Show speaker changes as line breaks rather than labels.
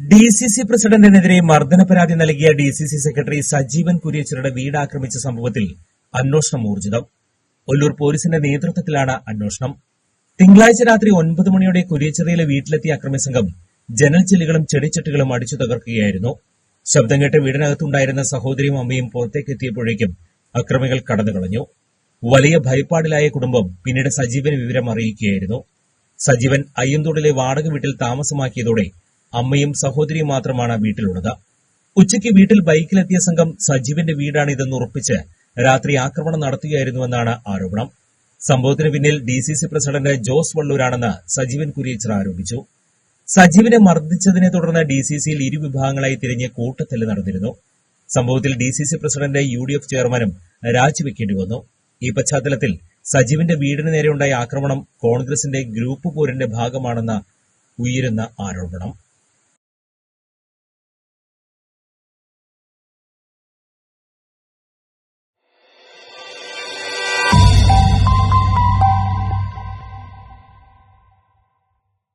DCC പ്രസിഡന്റിനെതിരെ മർദ്ദന പരാതി നൽകിയ DCC secretary Sajeevan കുര്യച്ചിറയുടെ വീട് ആക്രമിച്ച സംഭവത്തിൽ അന്വേഷണം ഊർജിതം. ഒല്ലൂർ പോലീസിന്റെ നേതൃത്വത്തിലാണ് അന്വേഷണം. തിങ്കളാഴ്ച രാത്രി 9 മണിയോടെ കുര്യച്ചിറയിലെ വീട്ടിലെത്തിയ അക്രമിസംഘം ജനൽ ചില്ലുകളും ചെടിച്ചട്ടികളും അടിച്ചു തകർക്കുകയായിരുന്നു. ശബ്ദം കേട്ട് വീടിനകത്തുണ്ടായിരുന്ന സഹോദരിയും അമ്മയും പുറത്തേക്കെത്തിയപ്പോഴേക്കും അക്രമികൾ കടന്നുകളഞ്ഞു. വലിയ ഭയപ്പാടിലായ കുടുംബം പിന്നീട് സജീവന് വിവരം അറിയിക്കുകയായിരുന്നു. സജീവൻ അയ്യന്തോടിലെ വാടക വീട്ടിൽ താമസമാക്കിയതോടെ അമ്മയും സഹോദരിയും മാത്രമാണ് വീട്ടിലുള്ളത്. ഉച്ചയ്ക്ക് വീട്ടിൽ ബൈക്കിലെത്തിയ സംഘം സജീവന്റെ വീടാണിതെന്ന് ഉറപ്പിച്ച് രാത്രി ആക്രമണം നടത്തുകയായിരുന്നുവെന്നാണ് ആരോപണം. സംഭവത്തിന് പിന്നിൽ ഡിസിസി പ്രസിഡന്റ് ജോസ് വള്ളൂരാണെന്ന് സജീവൻ കുര്യച്ചിറ ആരോപിച്ചു. സജീവനെ മർദ്ദിച്ചതിനെ തുടർന്ന് ഡിസിസിയിൽ ഇരുവിഭാഗങ്ങളായി തിരിഞ്ഞ് കൂട്ടത്തല്ല് നടന്നിരുന്നു. സംഭവത്തിൽ ഡിസിസി പ്രസിഡന്റ് UDF ചെയർമാനും രാജിവെക്കേണ്ടി വന്നു. ഈ പശ്ചാത്തലത്തിൽ സജീവന്റെ വീടിന് നേരെയുണ്ടായ ആക്രമണം കോൺഗ്രസിന്റെ ഗ്രൂപ്പ് പോരിന്റെ ഭാഗമാണെന്ന് ഉയരുന്ന ആരോപണം.